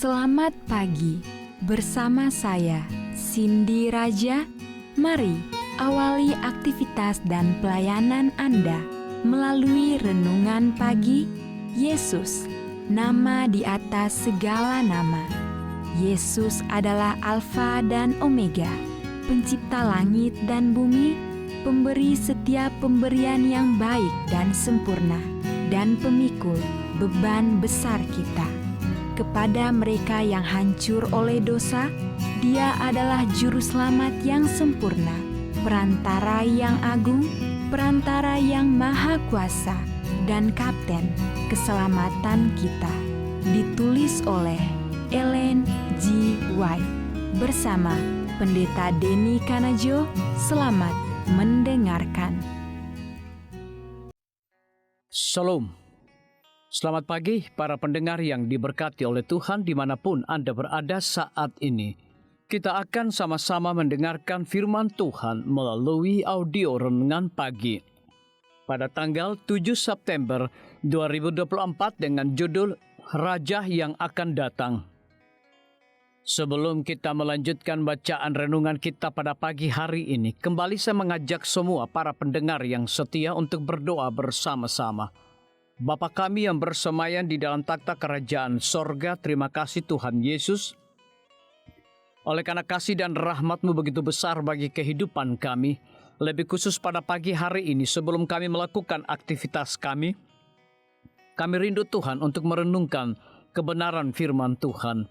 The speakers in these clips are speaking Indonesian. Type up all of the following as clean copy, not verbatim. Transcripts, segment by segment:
Selamat pagi, bersama saya, Cindy Raja. Mari awali aktivitas dan pelayanan Anda melalui renungan pagi. Yesus, nama di atas segala nama. Yesus adalah Alfa dan Omega, pencipta langit dan bumi, pemberi setiap pemberian yang baik dan sempurna, dan pemikul beban besar kita. Kepada mereka yang hancur oleh dosa, Dia adalah juru selamat yang sempurna, perantara yang agung, perantara yang maha kuasa, dan kapten keselamatan kita. Ditulis oleh Ellen G. White bersama Pendeta Denny Kanajo. Selamat mendengarkan. Shalom. Selamat pagi para pendengar yang diberkati oleh Tuhan dimanapun Anda berada saat ini. Kita akan sama-sama mendengarkan firman Tuhan melalui audio renungan pagi. Pada tanggal 7 September 2024 dengan judul Raja yang akan datang. Sebelum kita melanjutkan bacaan renungan kita pada pagi hari ini, kembali saya mengajak semua para pendengar yang setia untuk berdoa bersama-sama. Bapa kami yang bersemayam di dalam takhta kerajaan sorga, terima kasih Tuhan Yesus. Oleh karena kasih dan rahmat-Mu begitu besar bagi kehidupan kami, lebih khusus pada pagi hari ini sebelum kami melakukan aktivitas kami rindu Tuhan untuk merenungkan kebenaran firman Tuhan.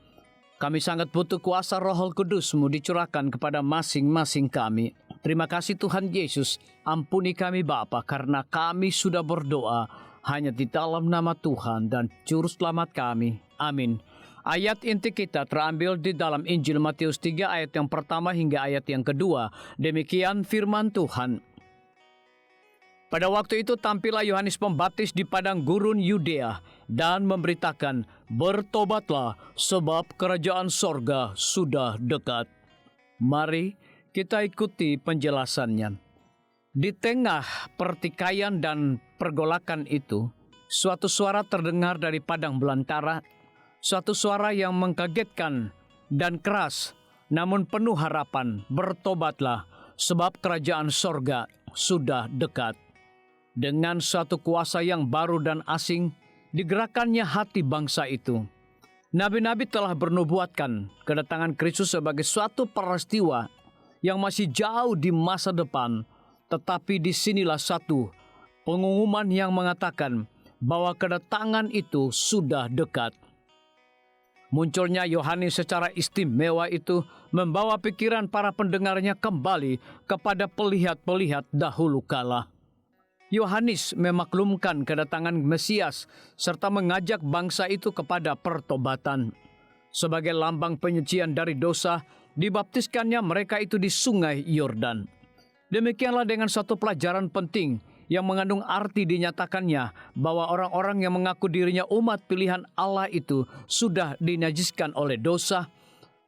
Kami sangat butuh kuasa Roh Kudus-Mu dicurahkan kepada masing-masing kami. Terima kasih Tuhan Yesus, ampuni kami Bapa karena kami sudah berdoa hanya di dalam nama Tuhan dan Juru Selamat kami. Amin. Ayat inti kita terambil di dalam Injil Matius 3 ayat yang pertama hingga ayat yang kedua. Demikian firman Tuhan. Pada waktu itu tampillah Yohanes Pembaptis di padang gurun Yudea dan memberitakan, "Bertobatlah, sebab kerajaan sorga sudah dekat." Mari kita ikuti penjelasannya. Di tengah pertikaian dan pergolakan itu, suatu suara terdengar dari padang belantara, suatu suara yang mengkagetkan dan keras, namun penuh harapan, "Bertobatlah, sebab kerajaan sorga sudah dekat." Dengan suatu kuasa yang baru dan asing, digerakkannya hati bangsa itu. Nabi-nabi telah bernubuatkan kedatangan Kristus sebagai suatu peristiwa yang masih jauh di masa depan, tetapi disinilah satu pengumuman yang mengatakan bahwa kedatangan itu sudah dekat. Munculnya Yohanes secara istimewa itu membawa pikiran para pendengarnya kembali kepada pelihat-pelihat dahulu kala. Yohanes memaklumkan kedatangan Mesias serta mengajak bangsa itu kepada pertobatan. Sebagai lambang penyucian dari dosa, dibaptiskannya mereka itu di sungai Yordan. Demikianlah dengan satu pelajaran penting yang mengandung arti dinyatakannya bahwa orang-orang yang mengaku dirinya umat pilihan Allah itu sudah dinajiskan oleh dosa,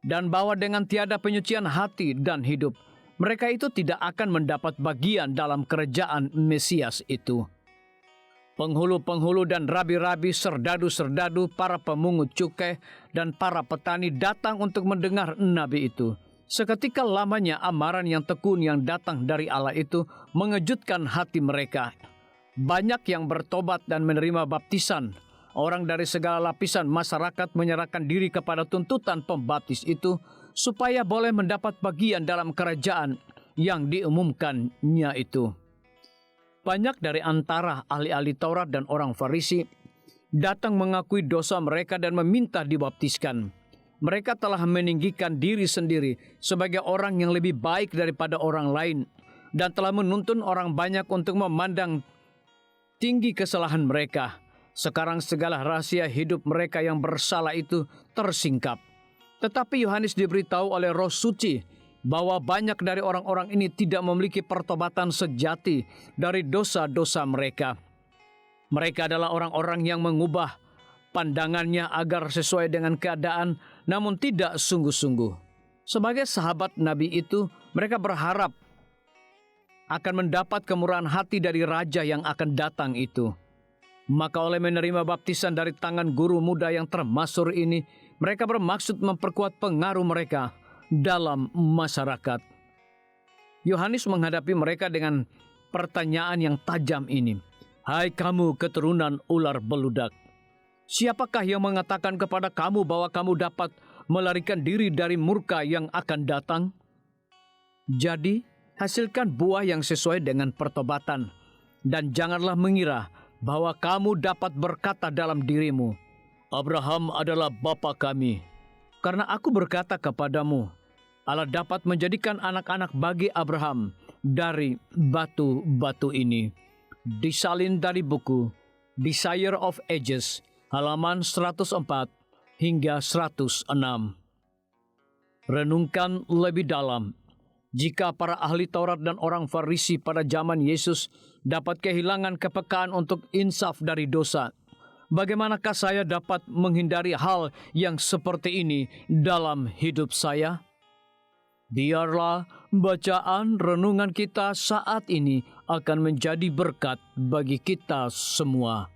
dan bahwa dengan tiada penyucian hati dan hidup, mereka itu tidak akan mendapat bagian dalam kerajaan Mesias itu. Penghulu-penghulu dan rabi-rabi, serdadu-serdadu, para pemungut cukai, dan para petani datang untuk mendengar nabi itu. Seketika lamanya amaran yang tekun yang datang dari Allah itu mengejutkan hati mereka. Banyak yang bertobat dan menerima baptisan. Orang dari segala lapisan masyarakat menyerahkan diri kepada tuntutan pembaptis itu supaya boleh mendapat bagian dalam kerajaan yang diumumkannya itu. Banyak dari antara ahli-ahli Taurat dan orang Farisi datang mengakui dosa mereka dan meminta dibaptiskan. Mereka telah meninggikan diri sendiri sebagai orang yang lebih baik daripada orang lain dan telah menuntun orang banyak untuk memandang tinggi kesalahan mereka. Sekarang segala rahasia hidup mereka yang bersalah itu tersingkap. Tetapi Yohanes diberitahu oleh Roh Suci bahwa banyak dari orang-orang ini tidak memiliki pertobatan sejati dari dosa-dosa mereka. Mereka adalah orang-orang yang mengubah pandangannya agar sesuai dengan keadaan, namun tidak sungguh-sungguh. Sebagai sahabat Nabi itu, mereka berharap akan mendapat kemurahan hati dari Raja yang akan datang itu. Maka oleh menerima baptisan dari tangan guru muda yang termasyhur ini, Mereka bermaksud memperkuat pengaruh mereka dalam masyarakat. Yohanes menghadapi mereka dengan pertanyaan yang tajam ini. Hai kamu keturunan ular beludak, siapakah yang mengatakan kepada kamu bahwa kamu dapat melarikan diri dari murka yang akan datang? Jadi, hasilkan buah yang sesuai dengan pertobatan, dan janganlah mengira bahwa kamu dapat berkata dalam dirimu, Abraham adalah bapa kami. Karena aku berkata kepadamu, Allah dapat menjadikan anak-anak bagi Abraham dari batu-batu ini. Disalin dari buku Desire of Ages, halaman 104 hingga 106. Renungkan lebih dalam. Jika para ahli Taurat dan orang Farisi pada zaman Yesus dapat kehilangan kepekaan untuk insaf dari dosa, bagaimanakah saya dapat menghindari hal yang seperti ini dalam hidup saya? Biarlah bacaan renungan kita saat ini akan menjadi berkat bagi kita semua.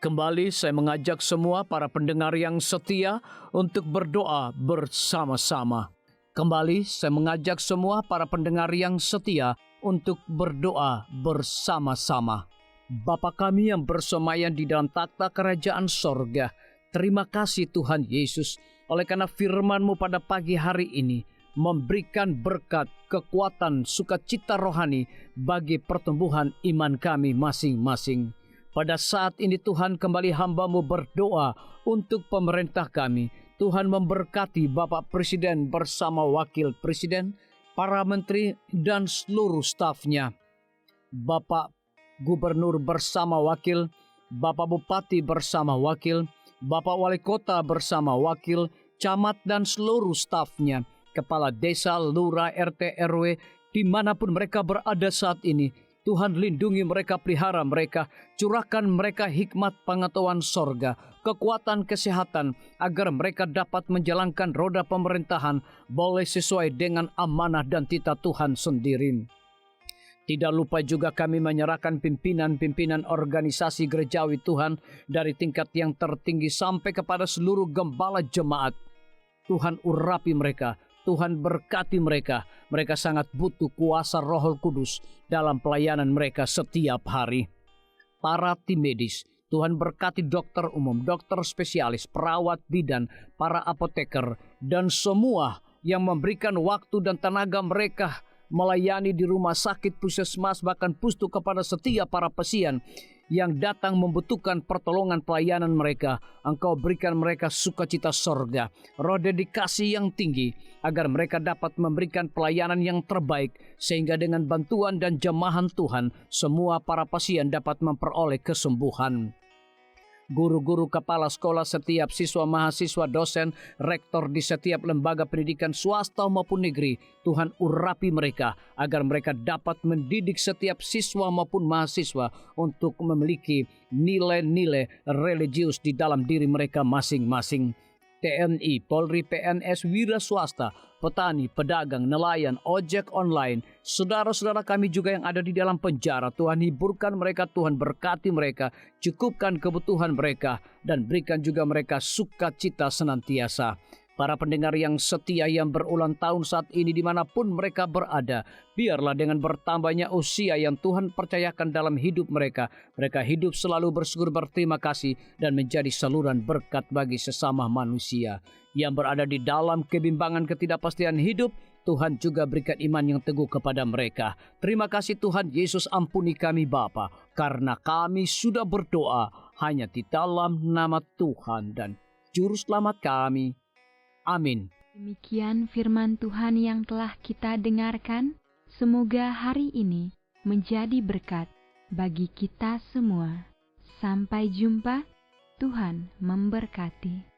Kembali saya mengajak semua para pendengar yang setia untuk berdoa bersama-sama. Kembali saya mengajak semua para pendengar yang setia untuk berdoa bersama-sama. Bapa kami yang bersemayam di dalam takhta kerajaan sorga, terima kasih Tuhan Yesus, oleh karena firman-Mu pada pagi hari ini memberikan berkat, kekuatan, sukacita rohani bagi pertumbuhan iman kami masing-masing. Pada saat ini Tuhan, kembali hamba-Mu berdoa untuk pemerintah kami. Tuhan memberkati Bapak Presiden bersama Wakil Presiden, para menteri dan seluruh stafnya. Bapak Gubernur bersama wakil, Bapak Bupati bersama wakil, Bapak Wali Kota bersama wakil, camat dan seluruh stafnya, kepala desa, lurah, RT, RW, dimanapun mereka berada saat ini. Tuhan lindungi mereka, pelihara mereka, curahkan mereka hikmat pengetahuan sorga, kekuatan kesehatan, agar mereka dapat menjalankan roda pemerintahan boleh sesuai dengan amanah dan titah Tuhan sendiri. Tidak lupa juga kami menyerahkan pimpinan-pimpinan organisasi gerejawi Tuhan dari tingkat yang tertinggi sampai kepada seluruh gembala jemaat. Tuhan urapi mereka, Tuhan berkati mereka. Mereka sangat butuh kuasa Roh Kudus dalam pelayanan mereka setiap hari. Para tim medis, Tuhan berkati dokter umum, dokter spesialis, perawat bidan, para apoteker, dan semua yang memberikan waktu dan tenaga mereka melayani di rumah sakit, puskesmas, bahkan pustu kepada setiap para pasien yang datang membutuhkan pertolongan pelayanan mereka. Engkau berikan mereka sukacita sorga, roh dedikasi yang tinggi, agar mereka dapat memberikan pelayanan yang terbaik, sehingga dengan bantuan dan jemahan Tuhan, semua para pasien dapat memperoleh kesembuhan. Guru-guru, kepala sekolah, setiap siswa, mahasiswa, dosen, rektor di setiap lembaga pendidikan swasta maupun negeri, Tuhan urapi mereka agar mereka dapat mendidik setiap siswa maupun mahasiswa untuk memiliki nilai-nilai religius di dalam diri mereka masing-masing. TNI, Polri, PNS, wira swasta, petani, pedagang, nelayan, ojek online, saudara-saudara kami juga yang ada di dalam penjara, Tuhan hiburkan mereka, Tuhan berkati mereka, cukupkan kebutuhan mereka, dan berikan juga mereka sukacita senantiasa. Para pendengar yang setia yang berulang tahun saat ini dimanapun mereka berada, biarlah dengan bertambahnya usia yang Tuhan percayakan dalam hidup mereka, mereka hidup selalu bersyukur, berterima kasih, dan menjadi saluran berkat bagi sesama manusia. Yang berada di dalam kebimbangan ketidakpastian hidup, Tuhan juga berikan iman yang teguh kepada mereka. Terima kasih Tuhan Yesus, ampuni kami Bapa, karena kami sudah berdoa hanya di dalam nama Tuhan dan Juru Selamat kami. Amin. Demikian firman Tuhan yang telah kita dengarkan. Semoga hari ini menjadi berkat bagi kita semua. Sampai jumpa. Tuhan memberkati.